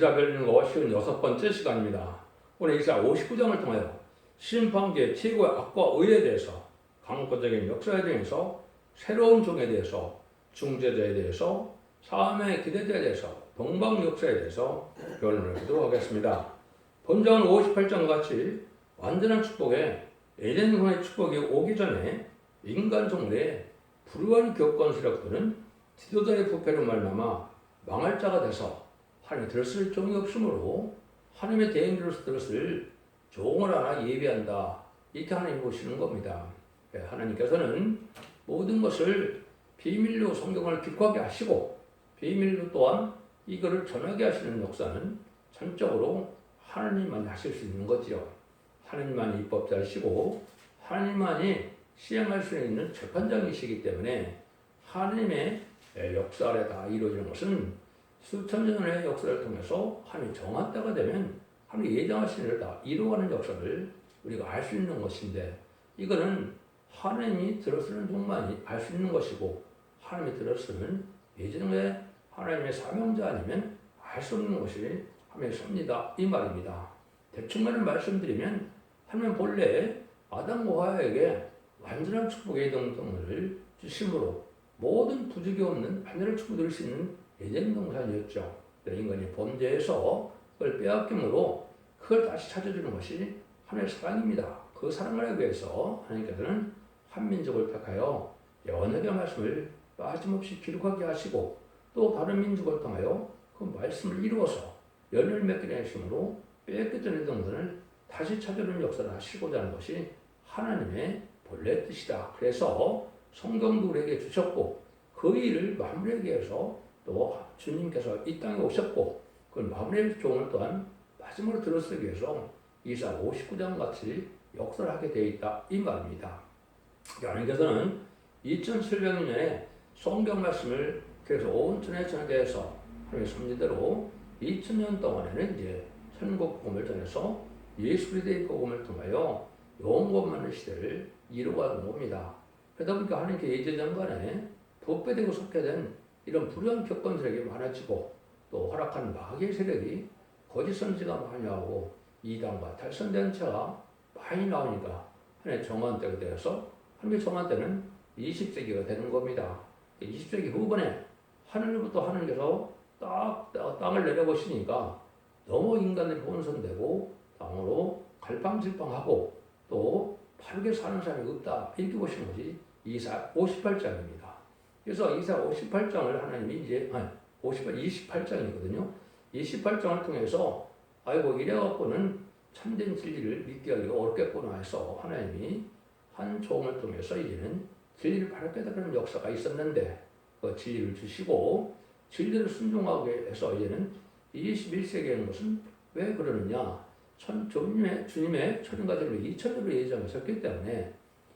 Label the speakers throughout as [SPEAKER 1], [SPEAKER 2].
[SPEAKER 1] 이사벨링거 56번째 시간입니다. 오늘 이사 59장을 통하여 심판계의 최고의 악과 의에 대해서 강권적인 역사에 대해서 새로운 종에 대해서 중재자에 대해서 사람의 기대자에 대해서 동방 역사에 대해서 변론을 하도록 하겠습니다. 본장은 58장 같이 완전한 축복에 에덴성의 축복이 오기 전에 인간 종류의 불우한 교권 세력들은 지도자의 부패로 말미암아 망할 자가 돼서 하나님이 들었을 종이 없으므로 하나님의 대행자로서 들었을 종을 하나 예비한다. 이렇게 하나님 보시는 겁니다. 하나님께서는 모든 것을 비밀로 성경을 기록하게 하시고 비밀로 또한 이거를 전하게 하시는 역사는 전적으로 하나님만이 하실 수 있는 거지요. 하나님만이 입법자이시고 하나님만이 시행할 수 있는 재판장이시기 때문에 하나님의 역사 아래 다 이루어지는 것은 수천 년의 역사를 통해서 하나님이 정한 때가 되면 하나님이 예정하신 일을 다 이루어가는 역사를 우리가 알 수 있는 것인데 이거는 하나님이 들어쓰는 종만이 알 수 있는 것이고 하나님이 들어쓰는 예정의 하나님의 사명자 아니면 알 수 없는 것이 하나님의 섭니다. 이 말입니다. 대충만을 말씀드리면 하나님은 본래 아담과 하와에게 완전한 축복의 동성을 주심으로 모든 부족이 없는 완전한 축복을 누릴 수 있는 에덴 동산이었죠. 인간이 범죄해서 그걸 빼앗김으로 그걸 다시 찾아주는 것이 하나님의 사랑입니다. 그 사랑을 하기 위해서 하나님께서는 한 민족을 택하여 언약의 말씀을 빠짐없이 기록하게 하시고 또 다른 민족을 통하여 그 말씀을 이루어서 연을 맺게 하심으로 빼앗겼던 에덴 동산을 다시 찾아주는 역사를 하시고자 하는 것이 하나님의 본래 뜻이다. 그래서 성경도 우리에게 주셨고 그 일을 마무리하기 위해서 또 주님께서 이 땅에 오셨고 그걸 마무리할 종을 또한 마지막으로 들어쓰기 위해서 이사 59장 같이 역사를 하게 되어 있다. 이 말입니다. 하나님께서는 2700년에 성경 말씀을 계속 온천에 전해서 하나님의 섭리대로 2000년 동안에는 이제 천국 복음을 전해서 예수 그리스도의 복음을 통하여 영원 많은 시대를 이루어가는 겁니다. 그러다 보니까 하나님께 예제장간에 부패되고 속해된 이런 불의한 교권 세력이 많아지고 또 허락한 마귀의 세력이 거짓 선지가 많이 나오고 이단과 탈선된 자가 많이 나오니까 하나님의 정한 때가 되어서 하나님의 정한 때는 20세기가 되는 겁니다. 20세기 후반에 하늘로부터 하나님께서 땅을 내려보시니까 너무 인간들이 혼선되고 땅으로 갈팡질팡하고 또 바르게 사는 사람이 없다. 이렇게 보시는 것이 이사 58장입니다. 그래서 이사 58장을 하나님이 이제 28장이거든요. 28장을 통해서 아이고 이래갖고는 참된 진리를 믿게 하기가 어렵겠구나 해서 하나님이 한 종을 통해서 이제는 진리를 바르게 깨달는 역사가 있었는데 그 진리를 주시고 진리를 순종하게 해서 이제는 21세기에는 것은 왜 그러느냐? 주님의 천년가절로 2000년으로 예정하셨기 때문에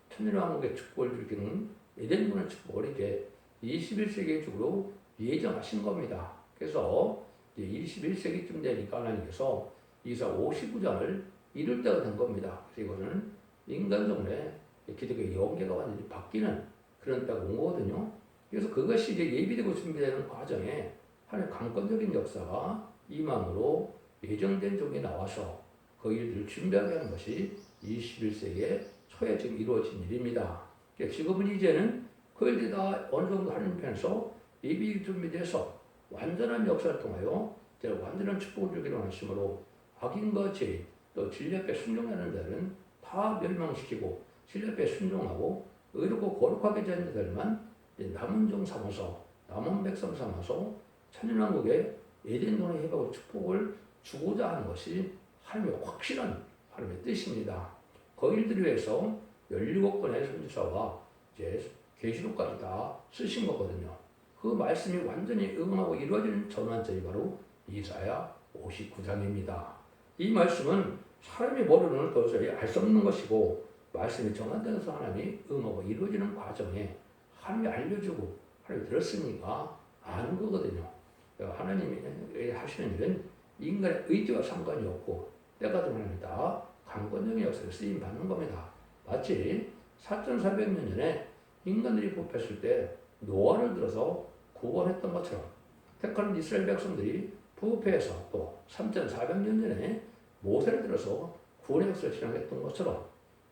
[SPEAKER 1] 천년왕국의 축복을 주기는 에덴문의 축복을 이제 21세기의 축으로 예정하신 겁니다. 그래서 21세기쯤 되니까 하나님께서 이사 59장을 이룰 때가 된 겁니다. 그래서 이거는 인간 종의 기독교의 영계가 완전히 바뀌는 그런 때가 온 거거든요. 그래서 그것이 이제 예비되고 준비되는 과정에 하나님의 강권적인 역사가 이망으로 예정된 종이 나와서 그 일들을 준비하게 하는 것이 21세기의 초에 지금 이루어진 일입니다. 지금은 이제는 그 일들이 다 어느 정도 하는 편에서 예비 준비돼서 완전한 역사를 통하여 이제 완전한 축복을 주기로 하심으로 악인과 죄, 또 진리 앞에 순종하는 자들은 다 멸망시키고 진리 앞에 순종하고 의롭고 거룩하게 되는 자들만 남은 종 삼아서 남은 백성 삼아서 천년왕국의 에덴동의 회복의 축복을 주고자 하는 것이 하나님의 확실한 하나님의 뜻입니다. 그 일들을 위해서 17권의 선지서와 이제 계시록까지 다 쓰신 거거든요. 그 말씀이 완전히 응하고 이루어지는 전환점이 바로 이사야 59장입니다. 이 말씀은 사람이 모르는 도저히 알 수 없는 것이고 말씀이 전환되어서 하나님이 응하고 이루어지는 과정에 하나님이 알려주고 하나님이 들었으니까 아는 거거든요. 하나님이 하시는 일은 인간의 의지와 상관이 없고 때가 되면 하나님이 다 강권적인 역사를 쓰임 받는 겁니다. 마치 4400년 전에 인간들이 부패했을 때 노아를 들어서 구원했던 것처럼 택하는 이스라엘 백성들이 부패에서 또 3400년 전에 모세를 들어서 구원의 역사를 실행했던 것처럼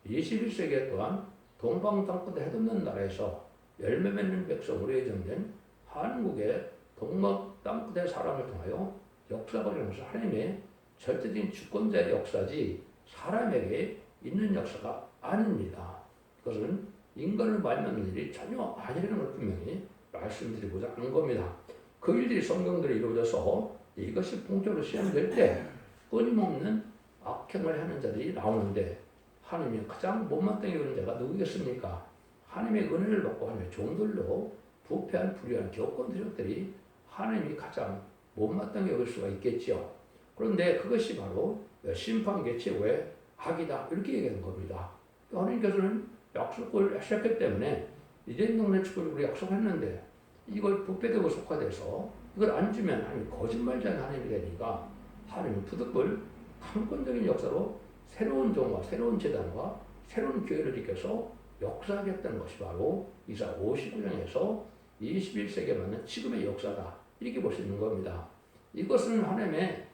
[SPEAKER 1] 21세기에 또한 동방 땅끝에 해돋는 나라에서 열매 맺는 백성으로 예정된 한국의 동방 땅끝의 사람을 통하여 역사가 일어나는 것은 하나님의 절대적인 주권자의 역사지 사람에게 있는 역사가 아닙니다. 그것은 인간을 만나는 일이 전혀 아니라는 걸 분명히 말씀드리고자 하는 겁니다. 그 일들이 성경대로 이루어져서 이것이 본격으로 시행될 때 끊임없는 악행을 하는 자들이 나오는데 하나님이 가장 못마땅히 여기는 자가 누구겠습니까? 하나님의 은혜를 받고 하나님의 종들로 부패한 불의한 교권 세력들이 하나님이 가장 못마땅히 여길 수가 있겠지요. 그런데 그것이 바로 심판계 최고의 악이다 이렇게 얘기하는 겁니다. 하나님께서는 약속을 하셨기 때문에 이전 동네 축구를 약속했는데 이걸 부패되고 속화돼서 이걸 안 주면 하나님 거짓말자인 하나님이 되니까 하나님은 부득불 강권적인 역사로 새로운 종과 새로운 재단과 새로운 교회를 일으켜서 역사하겠다는 것이 바로 이사 59장에서 21세기에 맞는 지금의 역사다 이렇게 볼 수 있는 겁니다. 이것은 하나님의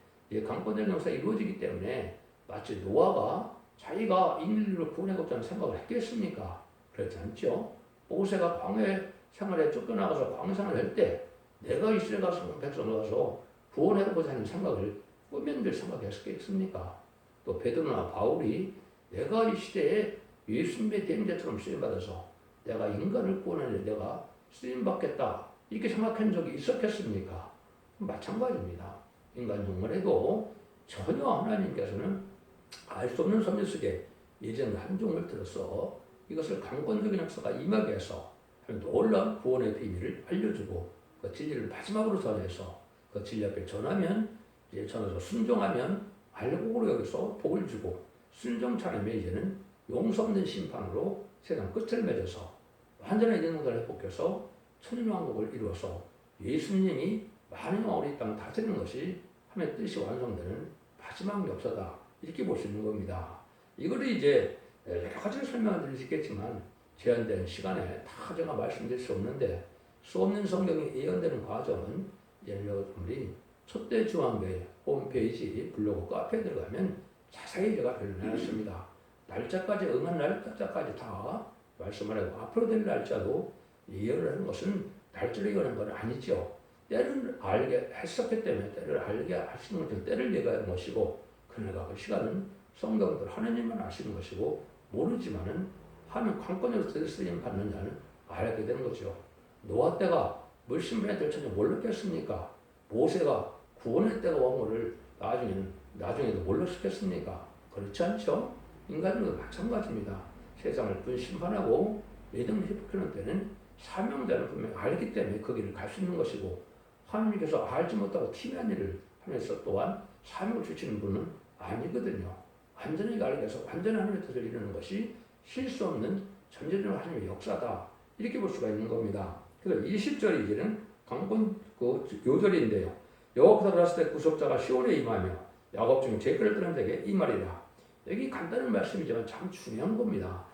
[SPEAKER 1] 강권적인 역사가 이루어지기 때문에 마치 노아가 자기가 인류를 구원해보자는 생각을 했겠습니까? 그렇지 않죠. 모세가 광해 생활에 쫓겨나가서 광해 생활을 할 때 내가 이스라엘 백성을 가서 구원해보자 하는 생각을 꾸며낼 생각했겠습니까? 또 베드로나 바울이 내가 이 시대에 예수님의 대행자처럼 쓰임받아서 내가 인간을 구원하는 내가 쓰임받겠다 이렇게 생각한 적이 있었겠습니까? 마찬가지입니다. 인간 종말에도 전혀 하나님께서는 알 수 없는 섭리 속에 예전 한 종을 들어서 이것을 강권적인 역사가 임하게 해서 놀라운 구원의 비밀을 알려주고 그 진리를 마지막으로 전해서 그 진리 앞에 전하면 이제 전해서 순종하면 알곡으로 여기서 복을 주고 순종치 않으면 이제는 용서 없는 심판으로 세상 끝을 맺어서 완전한 인생을 회복해서 천년왕국을 이루어서 예수님이 많은 영혼이 이 땅을 다스리는 것이 하나님의 뜻이 완성되는 마지막 역사다 이렇게 볼 수 있는 겁니다. 이거를 이제 여러 가지로 설명을 드릴 수 있겠지만 제한된 시간에 다 제가 말씀드릴 수 없는데 수 없는 성경이 예언되는 과정은 여러분들이 첫대 중앙교회 홈페이지 블로그 카페에 들어가면 자세히 제가 표현해놨습니다. 날짜까지 응한 날짜까지 다 말씀을 하고 앞으로 될 날짜도 예언을 하는 것은 날짜를 예언하는 건 아니죠. 때를 알게 했었기 때문에 때를 알게 하시는 것은 때를 얘기하는 것이고 그러나 그 시간은 성경들 하나님만 아시는 것이고 모르지만은 하나님 관건으로 쓰임 받는 자는 알게 되는 거죠. 노아 때가 물신분에 될 전혀 몰랐겠습니까? 모세가 구원의 때가 왕호를 나중에도 몰랐겠습니까? 그렇지 않죠? 인간은 마찬가지입니다. 세상을 분심판하고 믿음을 회복하는 때는 사명자는 분명히 알기 때문에 그 길을 갈 수 있는 것이고 하나님께서 알지 못하고 티난 일을 하면서 또한 사명을 주시는 분은 아니거든요. 완전히 알게 해서 완전한 하나님의 뜻을 이루는 것이 실수 없는 전제적인 하나님의 역사다. 이렇게 볼 수가 있는 겁니다. 그래서 20절이 이제는 강권 요절인데요. 여호와께서 그랬을 때 구속자가 시온에 임하며 야곱 중에 제거를 떠난 자에게 이 말이라. 여기 간단한 말씀이지만 참 중요한 겁니다.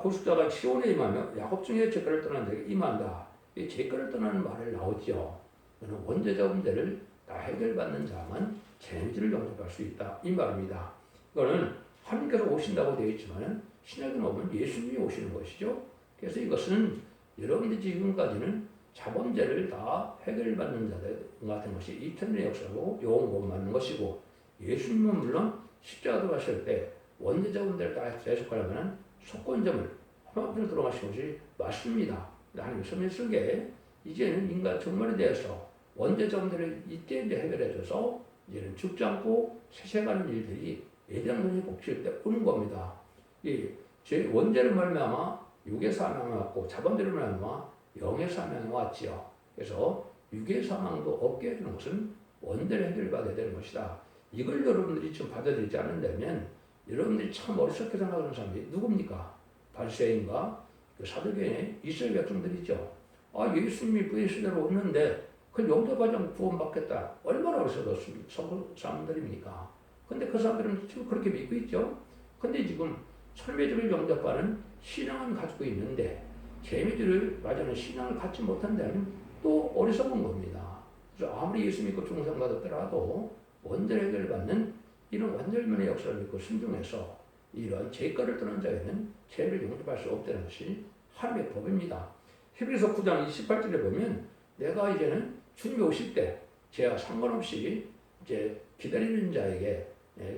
[SPEAKER 1] 구속자가 시온에 임하며 야곱 중에 제거를 떠난 자에게 임한다. 이 제거를 떠나는 말을 나오죠. 그는 원죄자 문제를 다 해결받는 자만 재미를 영접할 수 있다. 이 말입니다. 이거는 하나님께서 오신다고 되어 있지만 신약에 보면 예수님이 오시는 것이죠. 그래서 이것은 여러분들이 지금까지는 자범죄를 다 해결받는 자들 같은 것이 2000년의 역사로 영원 맞는 것이고 예수님은 물론 십자가 들어가실 때 원죄자분들을 다 대속하려면 속건점을 하나님으로 들어가신 것이 맞습니다. 하나님 선을 쓰게 이제는 인간 정말에 대해서 원죄자분들을 이때 이제 해결해줘서 이제는 죽지 않고 세세가는 일들이 예정론이 복칠 때 오는 겁니다. 이 원죄를 말미암아 육의 사망이 왔고 자범죄를 말미암아 영의 사망이 왔지요. 그래서 육의 사망도 없게 해주는 것은 원죄를 해결받아야 되는 것이다. 이걸 여러분들이 지금 받아들이지 않는다면 여러분들이 참 어리석게 생각하는 사람이 누굽니까? 바리새인과 그 사두개인의 이스라엘 백성들이죠. 예수님이 부의 시대로 오는데 그걸 용접하지 않고 구원받겠다. 얼마나 어리석은 사람들입니까? 근데 그 사람들은 지금 그렇게 믿고 있죠. 근데 지금 설매주를 영접하는 신앙은 가지고 있는데 재미주를 맞이하는 신앙을 갖지 못한다면 또 어리석은 겁니다. 그래서 아무리 예수 믿고 중생 받았더라도 원죄 해결받는 이런 완전면의 역사를 믿고 순종해서 이런 죄가를 떠난 자에는 죄를 용납할 수 없다는 것이 하나님의 법입니다. 히브리서 9장 28절에 보면 내가 이제는 주님이 오실 때 죄와 상관없이 이제 기다리는 자에게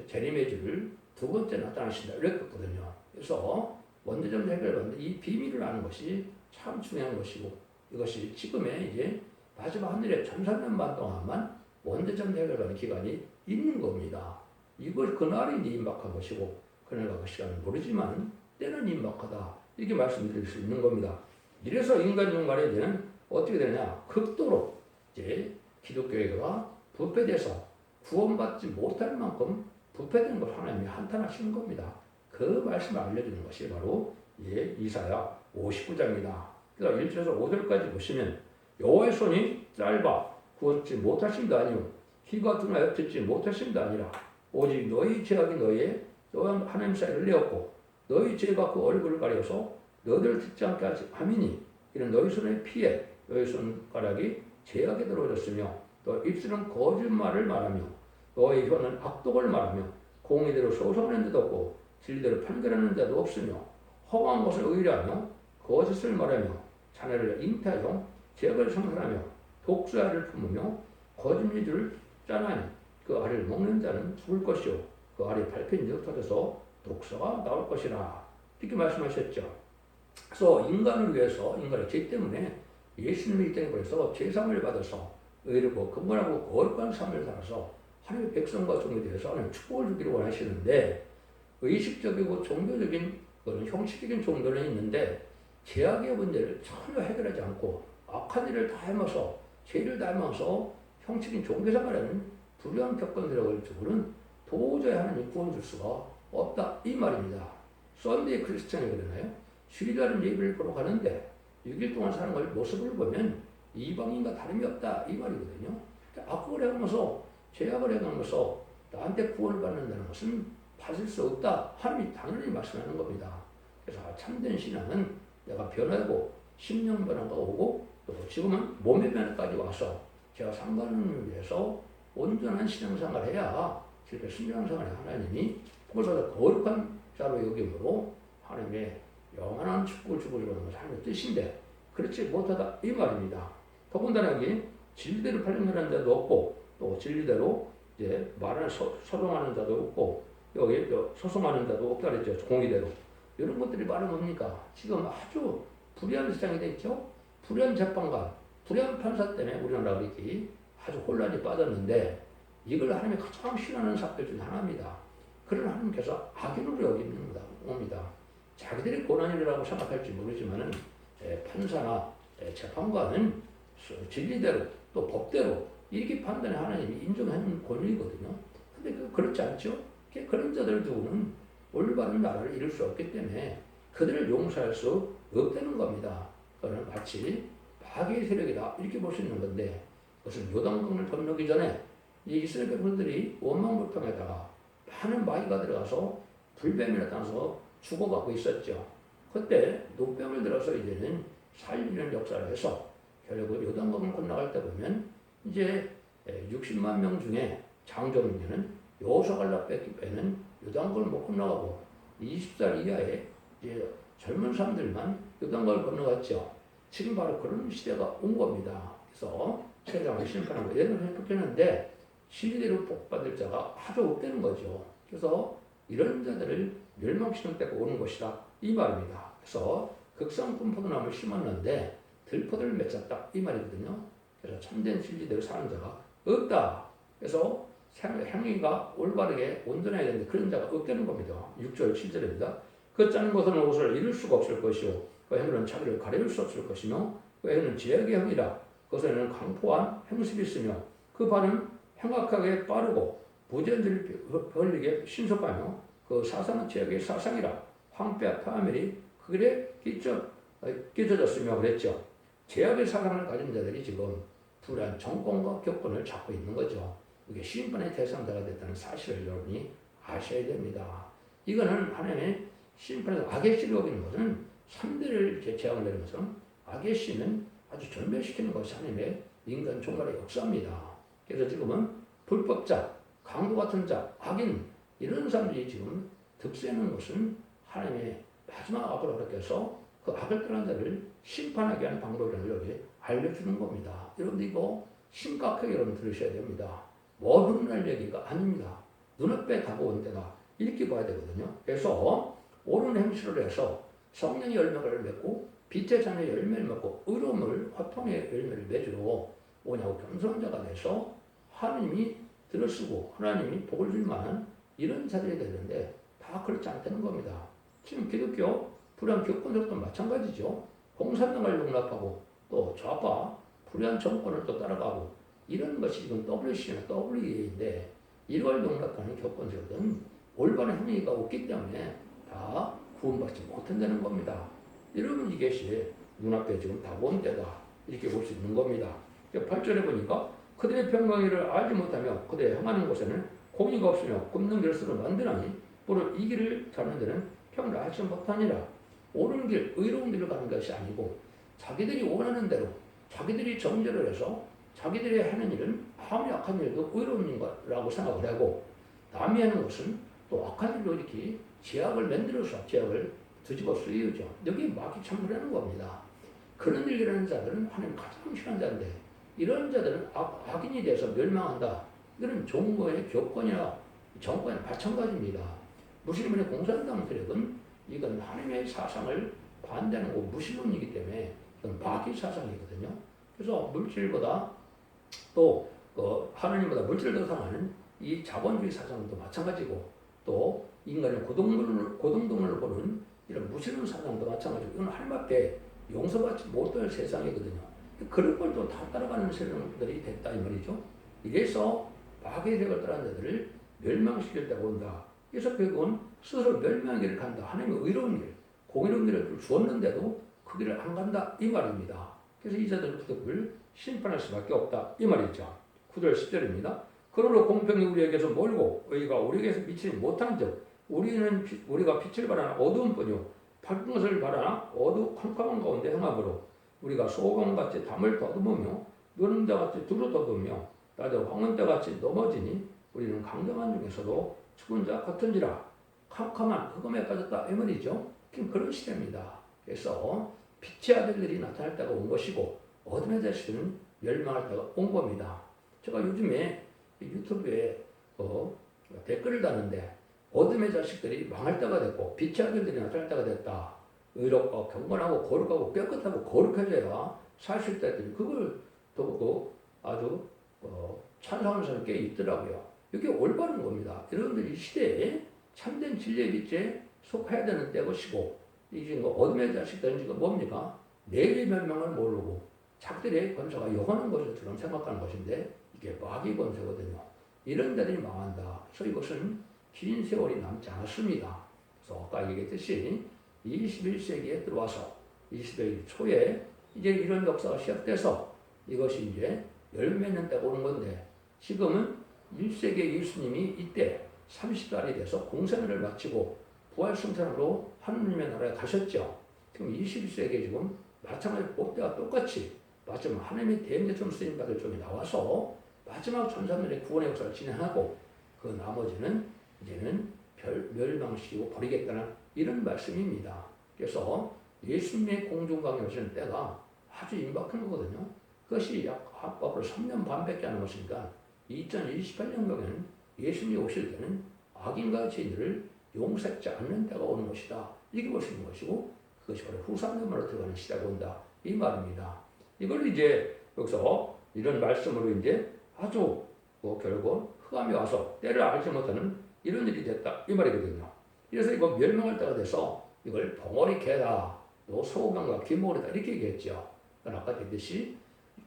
[SPEAKER 1] 재림의 주를 두 번째 나타나신다 이렇게 했거든요. 그래서 원죄점 해결받는 이 비밀을 아는 것이 참 중요한 것이고 이것이 지금의 이제 마지막 하늘의 1300년 반 동안만 원죄점 해결받는 기간이 있는 겁니다. 이걸 그날이 임박한 것이고 그날과 그 시간은 모르지만 때는 임박하다 이렇게 말씀드릴 수 있는 겁니다. 이래서 인간 윤활에 대한 어떻게 되느냐 극도로 이제 기독교회가 부패돼서 구원받지 못할 만큼 부패된 걸 하나님이 한탄하시는 겁니다. 그 말씀을 알려주는 것이 바로 이사야 59장입니다. 그래서 1절에서 5절까지 보시면 여호와의 손이 짧아 구원치 못하심도 아니요 키가 둔하여 듣지 못하심도 아니라 오직 너희 죄악이 너희의 하나님 사이를 내었고 너희 죄가 그 얼굴을 가려서 너희를 듣지 않게 함이니 이는 너희 손의 피에 너희 손가락이 죄악에 들어졌으며 또 입술은 거짓말을 말하며 너희 혀는 악독을 말하며 공의대로 소송하는 자도 없고 진리대로 판결하는 자도 없으며 허망한 것을 의뢰하며 거짓을 말하며 자네를 잉태하여 죄악을 생산하며 독수알을 품으며 거짓말을 짜나니 그 알을 먹는 자는 죽을 것이요 그 알이 밟힌 터져서 독사가 나올 것이라 이렇게 말씀하셨죠. 그래서 인간을 위해서 인간의 죄 때문에 예수님이 이 땅에 보내서 죄상을 받아서 의롭고 근본하고 거룩한 삶을 살아서 하나님의 백성과 종이 되어서 하나님 축복을 주기를 원하시는데 의식적이고 종교적인 그런 형식적인 정도는 있는데 죄악의 문제를 전혀 해결하지 않고 악한 일을 다 하면서 죄를 다 하면서 형식인 종교생활에는 불의한 격건들을 두고는 도저히 하나님 구원 줄 수가 없다 이 말입니다. 썬데이 크리스찬이 그러나요? 주일날은 예배를 보러 가는데 6일 동안 사는 걸 모습을 보면 이방인과 다름이 없다 이 말이거든요. 악을 해가면서 죄악을 해가면서 나한테 구원을 받는다는 것은 받을 수 없다 하나님이 당연히 말씀하는 겁니다. 그래서 참된 신앙은 내가 변하고 심령 변화가 오고 또 지금은 몸의 변화까지 와서 제가 상관을 위해서 온전한 신앙생활을 해야 실제 신앙생활에 하나님이 그것보다 거룩한 자로 여김으로 하나님의 영원한 축복을 주고 이러는 것이 하나님의 뜻인데 그렇지 못하다 이 말입니다. 더군다나 여기 진리대로 판단하는 자도 없고 또 진리대로 이제 말을 소송하는 자도 없고 여기 소송하는 자도 없다 그랬죠. 공의대로 이런 것들이 말은 뭡니까? 지금 아주 불의한 세상이 됐죠. 불의한 재판관, 불의한 판사 때문에 우리나라 이렇게 아주 혼란이 빠졌는데 이걸 하나님이 가장 싫어하는 사건 중에 하나입니다. 그런 하나님께서 악인으로 여기는 겁니다. 자기들이 고난이라고 생각할지 모르지만은 판사나 재판관은 진리대로 또 법대로 이렇게 판단해 하나님이 인정하는 권위거든요. 근데 그렇지 않죠? 그런 자들 두고는 올바른 나라를 이룰 수 없기 때문에 그들을 용서할 수 없다는 겁니다. 그거는 마치 마귀의 세력이다 이렇게 볼 수 있는 건데 그것은 요단강을 건너기 전에 이 이스라엘 백성들이 원망불평에다가 많은 마귀가 들어가서 불뱀이 나타나서 죽어가고 있었죠. 그때 노병을 들어서 이제는 살리는 역사를 해서 결국 요단강을 건너갈 때 보면 이제 60만 명 중에 장정인은 여호사갈라 빼는 요단강을 못 건너가고 20살 이하의 이제 젊은 사람들만 요단강을 건너갔죠. 지금 바로 그런 시대가 온 겁니다. 그래서 세상을 심판하고 예언을 해놓겠는데 진리대로 복받을 자가 아주 없다는 거죠. 그래서 이런 자들을 멸망시킬 때가 오는 것이다 이 말입니다. 그래서 극성품 포도나무를 심었는데 들포들을 맺었다 이 말이거든요. 그래서 참된 진리대로 사는 자가 없다. 그래서 행위가 올바르게 온전해야 되는데 그런 자가 없다는 겁니다. 6절 7절입니다. 그 짠 것은 옷을 이룰 수가 없을 것이요 그 행위는 자기를 가려울 수 없을 것이며 그 행위는 죄악의 행위라 그것에는 강포한 행습이 있으며 그 발은 행악하게 빠르고 무전을 벌리게 신속하며 그 사상은 죄악의 사상이라 황폐와 파멸이 그 길에 끼쳐졌으며 그랬죠. 죄악의 사상을 가진 자들이 지금 불안 정권과 격권을 잡고 있는 거죠. 이게 심판의 대상자가 됐다는 사실을 여러분이 아셔야 됩니다. 이거는 하나님의 심판에서 악의 씨를 여기는 것은 3대를 제왕을 내는 것은 악의 씨는 아주 전멸시키는 것이 하나님의 인간 종말의 역사입니다. 그래서 지금은 불법자, 강도 같은 자, 악인 이런 사람들이 지금 득세하는 것은 하나님의 마지막 악으로 그렇게 해서 그 악을 떠난 자를 심판하게 하는 방법이라는 걸 알려주는 겁니다. 여러분들 이거 심각하게 여러분 들으셔야 됩니다. 모르는 얘기가 아닙니다. 눈앞에 다가온 때가 이렇게 봐야 되거든요. 그래서 옳은 행실을 해서 성령의 열매를 맺고 빛의 자녀의 열매를 맺고 의로움을 화평의 열매를 맺으러 오냐고 겸손한 자가 돼서 하나님이 들어쓰고 하나님이 복을 줄 만한 이런 자들이 되는데 다 그렇지 않다는 겁니다. 지금 기독교 불의한 교권들도 마찬가지죠. 공산당을 용납하고 또 좌파 불의한 정권을 또 따라가고 이런 것이 지금 WC나 WEA인데 이걸 용납하는 교권들은 올바른 행위가 없기 때문에 다 구원받지 못한다는 겁니다. 여러분 이것이 눈앞에 지금 다가온 때다 이렇게 볼 수 있는 겁니다. 8절에 보니까 그들의 평강이를 알지 못하며 그들의 행하는 곳에는 공의가 없으며 굽는 길을 스스로 만드나니 무릇 이 길을 가는 데는 평을 알지 못하니라. 옳은 길, 의로운 길을 가는 것이 아니고 자기들이 원하는 대로 자기들이 정죄를 해서 자기들이 하는 일은 아무리 악한 일도 의로운 일이라고 생각을 하고 남이 하는 것은 또 악한 일로 이렇게 죄악을 만들어서 죄악을 뒤집어 쓰이죠. 여기 마귀 참으라는 겁니다. 그런 일이라는 자들은 하나님 가장 싫어하는 자인데 이런 자들은 악인이 돼서 멸망한다. 이런 종교의 교권이나 정권이나 마찬가지입니다. 무슬림의 공산당 세력은 이건 하나님의 사상을 반대하는 거 무신론이기 때문에 이건 마귀 사상이거든요. 그래서 물질보다 또 하나님보다 물질을 더 사랑하는 이 자본주의 사상도 마찬가지고 또 인간의 고등등을 보는 이런 무신론 사상도 마찬가지고 이건 하나님 앞에 용서받지 못할 세상이거든요. 그런 걸 또 다 따라가는 세력들이 됐다 이 말이죠. 이래서 마귀의 세력을 따르는 자들을 멸망시킬 때가 온다. 그래서 결국은 스스로 멸망의 길을 간다. 하나님의 의로운 길, 공의로운 길을 주었는데도 그 길을 안 간다 이 말입니다. 그래서 이 자들은 그들을 심판할 수밖에 없다 이 말이죠. 9절 10절입니다. 그러므로 공평이 우리에게서 멀고 의가 우리에게서 미치지 못한 즉 우리가 빛을 바라나 어두운 뿐이요 밝은 것을 바라나 캄캄한 가운데 행함으로 우리가 소금같이 담을 더듬으며 노는 자같이 두루 더듬으며 나도 황혼자같이 넘어지니 우리는 강경한 중에서도 죽은 자 같은지라. 캄캄한 흑암에 빠졌다 이 말이죠. 그런 시대입니다. 그래서 빛의 아들들이 나타날 때가 온 것이고 어둠의 자식들은 멸망할 때가 온 겁니다. 제가 요즘에 유튜브에 댓글을 다는데 어둠의 자식들이 망할 때가 됐고 빛의 아들들이 나타날 때가 됐다. 의롭고 경건하고 거룩하고 깨끗하고 거룩해져야 살 수 있다 했더니 그걸 또 아주 찬성하는 사람이 꽤 있더라고요. 이게 올바른 겁니다. 여러분들 이 시대에 참된 진리의 빛에 속해야 되는 때것이고 이제 어둠의 자식들은 지금 뭡니까? 내일의 멸망을 모르고 자기들의 권세가 영원한 것처럼 생각하는 것인데 이게 마귀 권세거든요. 이런 자들이 망한다. 그래서 이것은 긴 세월이 남지 않았습니다. 그래서 아까 얘기했듯이 21세기에 들어와서 21세기 초에 이제 이런 역사가 시작돼서 이것이 이제 열매는 때가 오는 건데 지금은 1세기 예수님이 이때 30살이 돼서 공생애를 마치고 부활승천으로 하느님의 나라에 가셨죠. 지금 21세기에 지금 마찬가지로 복대와 똑같이 마지막 하나님의 대행자처럼 쓰임받을 쪽에 나와서 마지막 천사들의 구원의 역사를 진행하고 그 나머지는 이제는 멸망시키고 버리겠다는 이런 말씀입니다. 그래서 예수님의 공중강에 오시는 때가 아주 임박한 거거든요. 그것이 약 앞으로 3년 반밖에 안 남았으니까 2028년경에는 예수님이 오실 때는 악인과 죄인들을 용서하지 않는 때가 오는 것이다. 이렇게 볼 수 있는 것이고 그것이 바로 후삼년으로 들어가는 시대가 온다. 이 말입니다. 이걸 이제 여기서 이런 말씀으로 이제 아주 결국 흑암이 와서 때를 알지 못하는 이런 일이 됐다. 이 말이거든요. 그래서 이거 멸망할 때가 돼서 이걸 벙어리 개다. 또 소금과 기모리다. 이렇게 얘기했죠. 아까 얘기했듯이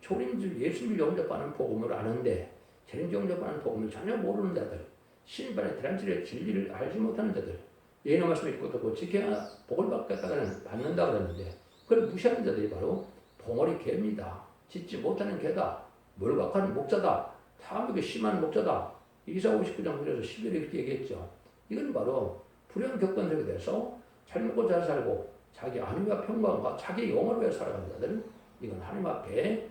[SPEAKER 1] 초림줄 예수님을 영접하는 복음을 아는데 재림 영접하는 복음을 전혀 모르는 자들, 신반의 대란질의 진리를 알지 못하는 자들, 예언의 말씀을 읽고 듣고 지켜야 복을 받는다 그랬는데 그걸 무시하는 자들이 바로 벙어리 개입니다. 짓지 못하는 개다. 몰각하는 목자다. 탐욕이 심한 목자다. 이사 59장 9절에서 11에 이렇게 얘기했죠. 이건 바로 불행 격건석에 대해서 잘 먹고 잘 살고 자기 안위와 평강과 자기 영화를 위해 살아가는 자들은 이건 하나님 앞에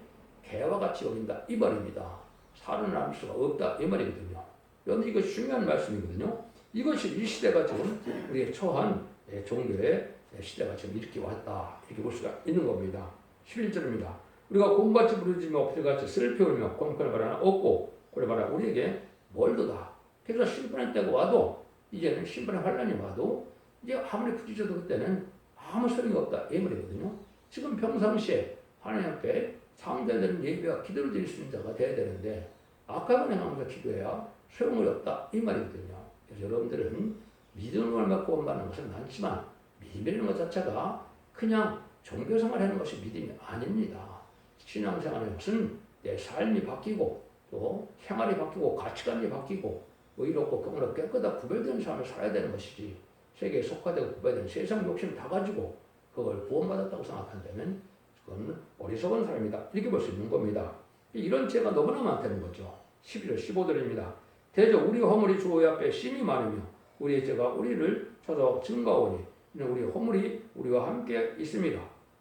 [SPEAKER 1] 개와 같이 여긴다 이 말입니다. 살아남을 수가 없다 이 말이거든요. 그런데 이것이 중요한 말씀이거든요. 이것이 이 시대가 지금 우리의 처한 종교의 시대가 지금 이렇게 왔다 이렇게 볼 수가 있는 겁니다. 11절입니다. 우리가 곰같이 부르짖으며 필같이 슬피 울며 공평을 바라나 없고 그래 봐라 우리에게 멀도다. 그래서 심판의 때가 와도 이제는 심판의 환란이 와도 이제 아무리 부딪혀도 그때는 아무 소용이 없다 이 말이거든요. 지금 평상시에 하나님 앞에 상대되는 예배와 기도를 드릴 수 있는 자가 돼야 되는데 악하고 행하면서 기도해야 소용이 없다 이 말이거든요. 그래서 여러분들은 믿음을 갖고 온다는 것은 많지만 믿음이라는 것 자체가 그냥 종교생활하는 것이 믿음이 아닙니다. 신앙생활은 것은 내 삶이 바뀌고 또 생활이 바뀌고 가치관이 바뀌고 의롭고 경건하고 깨끗하고 구별되는 삶을 살아야 되는 것이지 세계에 속화되고 구별된 세상 욕심 다 가지고 그걸 구원받았다고 생각한다면 그건 어리석은 사람이다 이렇게 볼 수 있는 겁니다. 이런 죄가 너무나 많다는 거죠. 11절 15절입니다. 대저 우리 허물이 주 앞에 심히 많으며 우리의 죄가 우리를 쳐서 증가오니 이는 우리 허물이 우리와 함께 있습니다.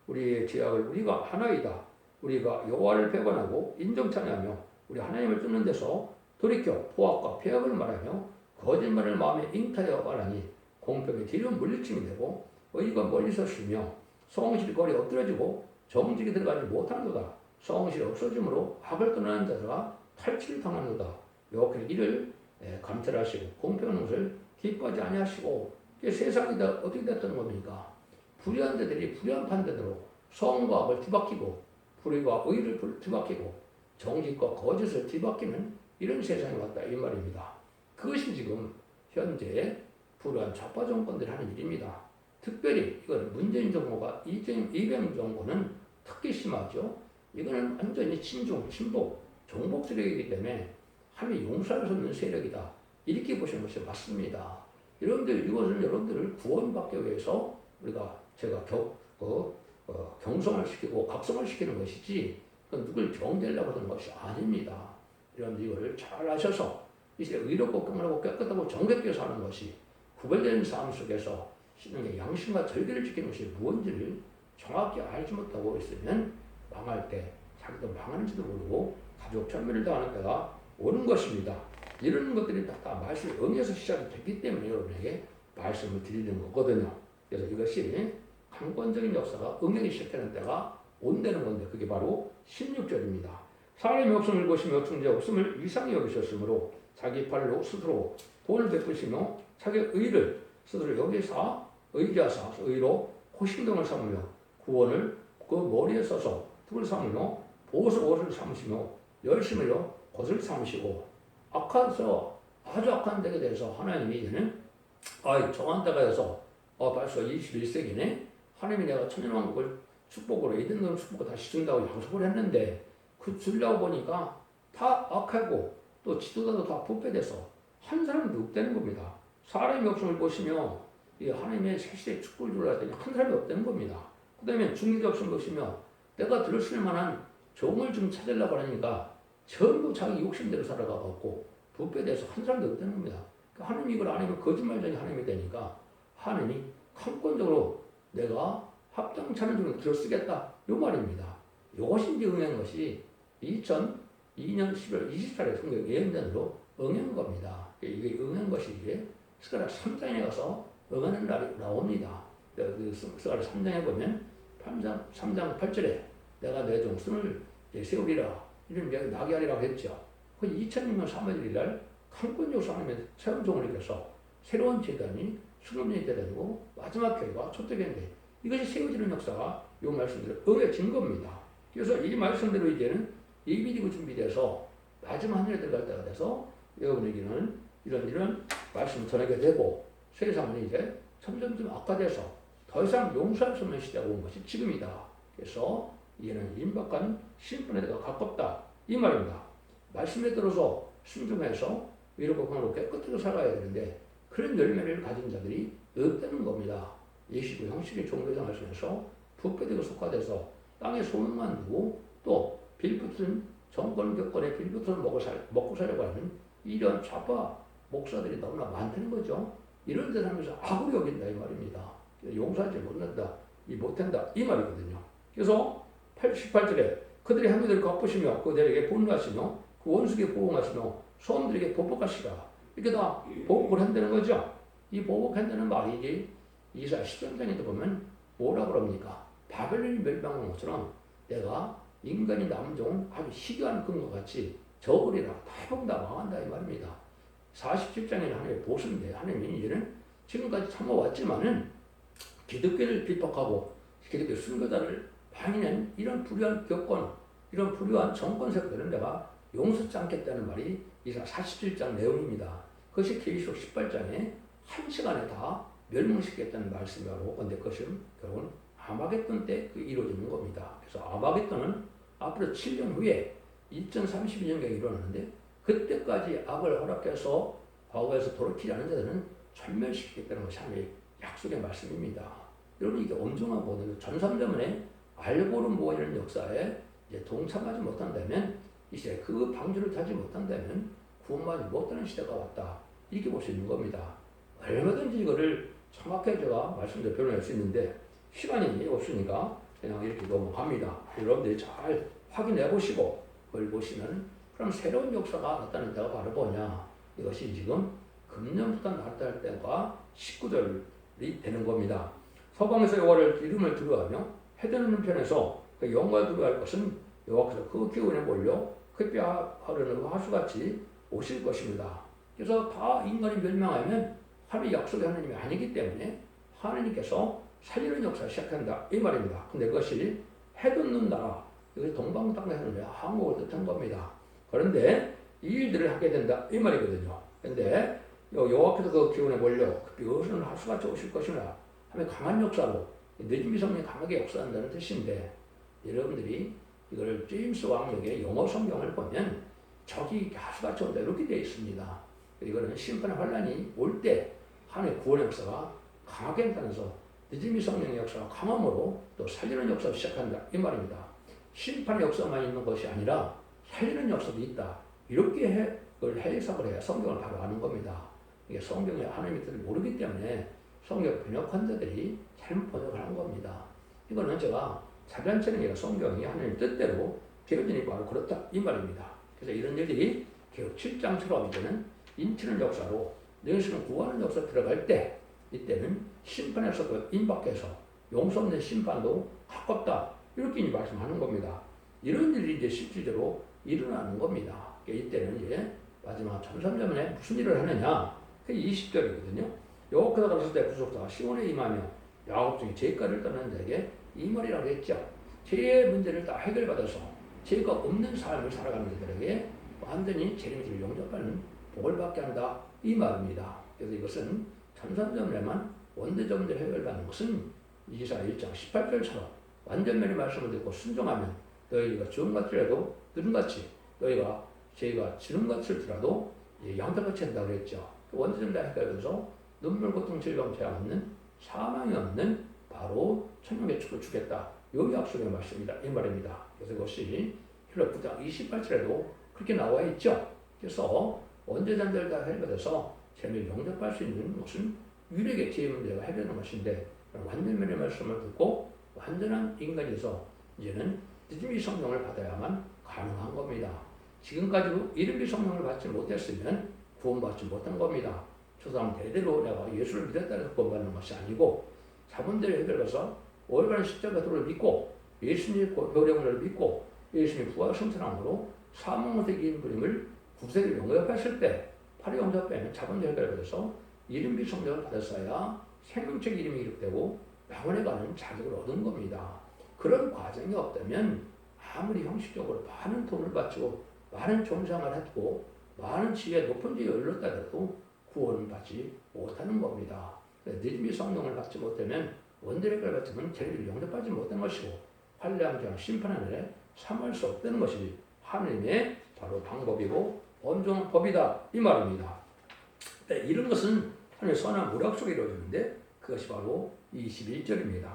[SPEAKER 1] 우리의 죄악을 우리가 하나이다. 우리가 여호와를 배반하고 인정찬양하며 우리 하나님을 쫓는 데서 돌이켜 포악과 폐악을 말하며 거짓말을 마음에 잉타하여 말하니 공평의 뒤로 물리침이 되고 의가 멀리서 쉬며 성실이 거리 엎드려지고 정직이 들어가지 못하는도다. 성실이 없어짐으로 악을 떠나는 자가 탈취를 당하는도다. 여호와께서 이를 감찰하시고 공평한 것을 기뻐하지 아니하시고 세상이 다 어떻게 됐다는 겁니까? 불의한 자들이 불의한 판단으로 성과 악을 뒤바뀌고 불의와 의를 뒤바뀌고 정직과 거짓을 뒤바뀌는 이런 세상이 왔다 이 말입니다. 그것이 지금 현재 불우한 좌파 정권들이 하는 일입니다. 특별히 이거는 문재인 정부가 이재명 정부는 특히 심하죠. 이거는 완전히 친중, 친북, 종북 세력이기 때문에 하나님이 용서할 수 없는 세력이다. 이렇게 보시는 것이 맞습니다. 여러분들 이것은 여러분들을 구원받기 위해서 제가 경성을 시키고 각성을 시키는 것이지 누굴 정죄하려고 하는 것이 아닙니다. 여러분들 이거를 잘 아셔서 이제 의롭고 평안하고 깨끗하고 정직하게 사는 것이 구별된 삶 속에서 신앙의 양심과 절기를 지키는 것이 무엇인지를 정확히 알지 못하고 있으면 망할 때 자기도 망하는지도 모르고 가족 절멸을 당하는 때가 오는 것입니다. 이런 것들이 다 말씀이 응해서 시작이 됐기 때문에 여러분에게 말씀을 드리는 거거든요. 그래서 이것이 강권적인 역사가 응하기 시작하는 때가 온다는 건데 그게 바로 16절입니다. 사람의 없음을 보시며 중재 없음을 이상히 여기셨으므로 자기 팔로 스스로 돈을 베푸시며 자기 의를 스스로 여기사 의지하사 의로 호심등을 삼으며 구원을 그 머리에 써서 득을 삼으며 보호서 옷을 삼으시며 열심히로 것을 삼으시고 악해서 아주 악한 데에 대해서 하나님이 이제는 정한 때가 돼서 벌써 21세기네 하나님이 내가 천년왕국을 축복으로 에덴동 축복을 다시 준다고 약속을 했는데 그 주려고 보니까 다 악하고 또 지도자도 다 부패돼서 한 사람도 없다는 겁니다. 사람의 없음을 보시며 이 하나님의 세시의 축복을 주려 했더니 한 사람이 없다는 겁니다. 그 다음에 중리적 없음을 보시며 내가 들었을 만한 종을 좀 찾으려고 하니까 전부 자기 욕심대로 살아가고 부패돼서 한 사람도 없다는 겁니다. 그러니까 하나님이 이걸 안 하면 거짓말쟁이 하나님이 되니까 하나님이 강권적으로 내가 합당치 않은 종을 들어쓰겠다 이 말입니다. 이것이 이제 응한 것이 2002년 10월 24일에 성경 예언전으로 응한 겁니다. 이게 응한 것이 이제 스가랴 3장에 가서 응하는 날이 나옵니다. 그 스가랴 3장에 보면 3장 8절에 내가 내 종순을 세우리라 이런 이야기 나게 하리라고 했죠. 그 2006년 3월 1일 날 강권적으로 하나님의 새로운 종을 이겨서 새로운 재단이 수금년이 되고 마지막 교회가 초대교회인데 이것이 세워지는 역사가 이 말씀대로 응해진 겁니다. 그래서 이 말씀대로 이제는 예비되고 준비돼서 마지막 한 년에 들어갈 때가 돼서 여러분에게는 이런 말씀을 전하게 되고 세상은 이제 점점점 악화돼서 더 이상 용서할 수 없는 시대가 온 것이 지금이다. 그래서 이제는 임박한 심판의 때가 가깝다. 이 말입니다. 말씀에 들어서 순종해서 이렇게 강하고 깨끗하게 살아야 되는데 그런 열매를 가진 자들이 없다는 겁니다. 예시고 형식의 종교생활 속에서 부패되고 속화돼서 땅에 소문만 두고 또 빌붙은 정권 격권에 빌붙은 먹고 살려고 하는 이런 좌파 목사들이 너무나 많다는 거죠. 이런 데 하면서 악으로 여긴다 이 말입니다. 용서하지 못한다 이 말이거든요. 그래서 18절에 그들의 행위들을 갚으시며 그들에게 분노하시며 그 원수에게 보응하시며 소음들에게 보복하시라. 이렇게 다 보복을 한다는 거죠. 이 보복한다는 말이 이사야 10장에도 보면 뭐라 그럽니까? 바벨론이 멸망한 것처럼 내가 인간이 남종 아주 희귀한 금과 같이 저버리라. 대부분 다 망한다 이 말입니다. 47장에는 하나님의 보수인데 하나님이 이제는 지금까지 참아왔지만은 기독교를 비폭하고 기독교 순교자를 방해하는 이런 불의한 교권, 이런 불의한 정권 세력들은 내가 용서치 않겠다는 말이 이사야 47장 내용입니다. 그것이 계시록 18장에 한 시간에 다 멸망시키겠다는 말씀이라고. 근데 그것은 결국은 아마겟돈 때 이루어지는 겁니다. 그래서 아마겟돈은 앞으로 7년 후에 2032년경에 일어나는데 그때까지 악을 허락해서 과거에서 돌이키지 않은 자들은 전멸시키겠다는 것이 하나님의 약속의 말씀입니다. 여러분 이게 엄중한 거거든요. 전삼자문에 알고는 모이는 역사에 이제 동참하지 못한다면 이제 그 방주를 타지 못한다면 구원받지 못하는 시대가 왔다. 이렇게 볼 수 있는 겁니다. 얼마든지 이거를 정확하게 제가 말씀대로 표현할 수 있는데 시간이 없으니까 그냥 이렇게 넘어갑니다. 여러분들이 잘 확인해 보시고 그걸 보시면 그럼 새로운 역사가 나타난 때가 바로 뭐냐? 이것이 지금 금년부터 나타날 때가 19절이 되는 겁니다. 서방에서 여호와를 이름을 두려워하며 해드는 편에서 그 영광을 두려워할 것은 여호와께서 그 기운에 몰려 흡비하려는 하수같이 오실 것입니다. 그래서 다 인간이 멸망하면 하나님의 약속의 하나님이 아니기 때문에 하나님께서 살리는 역사를 시작한다 이 말입니다. 근데 그것이 해돋는 나라, 이것이 동방땅에서는 한국을 뜻한 겁니다. 그런데 이 일들을 하게 된다 이 말이거든요. 근데 여호와께서 그 기운에 몰려 그것은 하수같이 오실 것이라 하면 강한 역사로 늦은비 성령이 강하게 역사한다는 뜻인데 여러분들이 이걸 제임스 왕역의 영어 성경을 보면 적이 하수같이 온다 이렇게 되어 있습니다. 이거는 심판의 환란이 올 때 하나님의 구원의 역사가 강하게 한다면서 늦은비 성령의 역사가 강함으로 또 살리는 역사를 시작한다 이 말입니다. 심판의 역사만 있는 것이 아니라 살리는 역사도 있다. 이렇게 그걸 해석을 해야 성경을 바로 아는 겁니다. 이게 성경에 하나님의 뜻을 모르기 때문에 성경 번역한 자들이 잘못 번역을 한 겁니다. 이거는 제가 자변처럼 아니라 성경이 하나님의 뜻대로 되어지니 바로 그렇다 이 말입니다. 그래서 이런 일들이 계속 7장처럼 이제는 인치는 역사로 너희는 구하는 역사 들어갈 때 이때는 심판에서 임박해서 용서 없는 심판도 가깝다 이렇게 말씀하는 겁니다. 이런 일이 이제 실질적으로 일어나는 겁니다. 이때는 이제 마지막 전삼자문에 무슨 일을 하느냐? 그게 20절이거든요. 여호와께서 가라사대 때 구속사가 시온에 임하며 야곱 중에 죄가를 떠나는 자에게 이 말이라고 했죠. 죄의 문제를 다 해결받아서 죄가 없는 삶을 살아가는 자들에게 완전히 재림을 용접하는 복을 받게 한다 이 말입니다. 그래서 이것은 전삼자문에만 원대적 문제를 해결받는 것은 이사야 1장 18절처럼 완전면의 말씀을 듣고 순종하면 너희가 주음같이라도 누름같이 너희가 죄가 주름같을지라도 양털같이 한다고 그랬죠. 원죄점 다 해결해서 눈물 고통 질병 죄 없는 사망이 없는 바로 천국의 축을 주겠다. 요 약속의 말씀이다 이 말입니다. 그래서 이것이 히브리 9장 28절에도 그렇게 나와 있죠. 그래서 원죄점들 다 해결해서 죄를 용접할 수 있는 것은 유일하게 죄의 문제가 해결하는 것인데 완전면의 말씀을 듣고 완전한 인간이 돼서 이제는 늦은비 성령을 받아야만 가능한 겁니다. 지금까지도 이른비 성령을 받지 못했으면 구원받지 못한 겁니다. 저 사람 대대로 내가 예수를 믿었다 해서 구원받는 것이 아니고 자본대로 해결해서 올바른 십자가도를 믿고 예수님의 보혈을 믿고 예수님의 부활 성천함으로 사망에서 이긴 그림을 구세를 영접했을 때 바로 영접하면 자본대로 해결해서 이른비 성령을 받았어야 생명책 이름이 기록되고 영원에 가는 자격을 얻은 겁니다. 그런 과정이 없다면 아무리 형식적으로 많은 돈을 바치고 많은 종상을 했고 많은 지위에 높은 지위에 올렸다 해도 구원을 받지 못하는 겁니다. 늦은비 성령을 받지 못하면 원죄를 받으면 죄를 용접하지 못한 것이고 환란 심판하늘에 삼을 수 없다는 것이 하나님의 바로 방법이고 엄정한 법이다 이 말입니다. 이런 것은 하나님의 선한 모략 속에 이루어지는데 그것이 바로 21절입니다.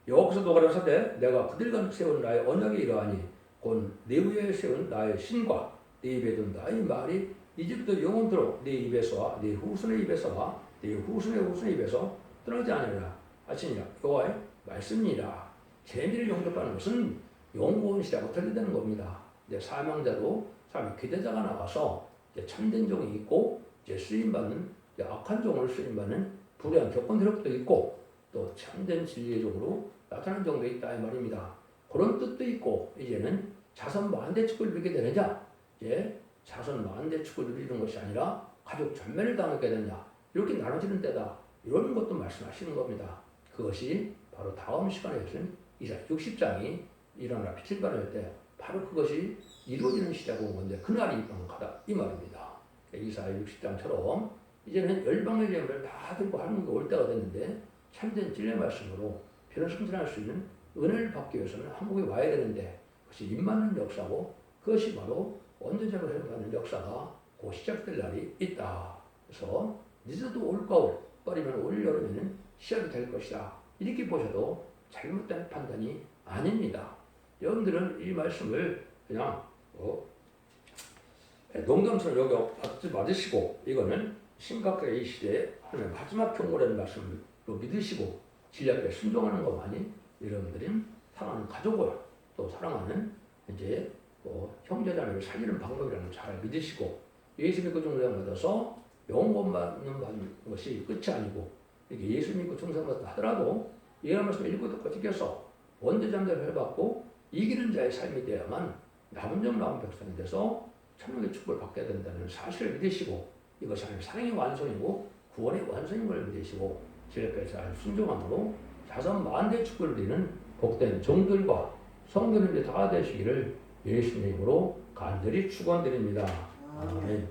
[SPEAKER 1] 여호와께서도 가라사대 내가 그들과 세운 나의 언약이 이러하니 곧 내 위에 세운 나의 신과 내 입에 둔 나의 말이 이제부터 영원토록 내 입에서와 내 후손의 입에서와 내 후손의 후손의 입에서 떠나지 않으리라 하시니라. 여호와의 말씀이니라. 죄를 용접하는 것은 영구원시라고 들리는 겁니다. 이제 사명자로 사람이 기대자가 나와서 이제 참된 종이 있고 이제 쓰임받는 이제 악한 종을 쓰임받는 불의한 격권 세력도 있고 또 참된 진리의 종으로 나타나는 종도 있다 이 말입니다. 그런 뜻도 있고 이제는 자선 만대축을 누리게 되느냐 이제 자선 만대축을 누리는 것이 아니라 가족 전멸을 당하게 되느냐 이렇게 나눠지는 때다 이런 것도 말씀하시는 겁니다. 그것이 바로 다음 시간에서는 이사 60장이 일어나 빛을 발할 때 바로 그것이 이루어지는 시대가 온 건데 그날이 명확하다 이 말입니다. 이사 60장처럼 이제는 열방의 예물을 다 들고 한국에 올 때가 됐는데 참된 진리의 말씀으로 변을 승진할 수 있는 은혜를 받기 위해서는 한국에 와야 되는데 그것이 입맞는 역사고 그것이 바로 원대적으로 해가는 역사가 곧 시작될 날이 있다. 그래서 늦어도 올 겨울 빠르면 올 여름에는 시작이 될 것이다. 이렇게 보셔도 잘못된 판단이 아닙니다. 여러분들은 이 말씀을 그냥 농담처럼 여겨 받으시고 이거는 심각하게 이 시대에 하나님의 마지막 경고라는 말씀으로 믿으시고 진리에 순종하는 것만이 여러분들이 사랑하는 가족을 또 사랑하는 이제 형제자매를 살리는 방법이라는 걸 잘 믿으시고 예수 믿고 중생 받아서 영원 받는 것이 끝이 아니고 이렇게 예수 믿고 중생 받다 하더라도 예언 말씀 읽고 듣고 지켜서 원대장대를 해받고 이기는 자의 삶이 되어야만 남은 점 남은 백성이 돼서 천국의 축복을 받게 된다는 사실을 믿으시고 이것이 하나님의 사랑의 완성이고 구원의 완성인 걸 믿으시고 진리에 잘 순종함으로 자선 만대 축복을 누리는 복된 종들과 성도님들이 다 되시기를 예수님으로 간절히 축원드립니다. 아멘.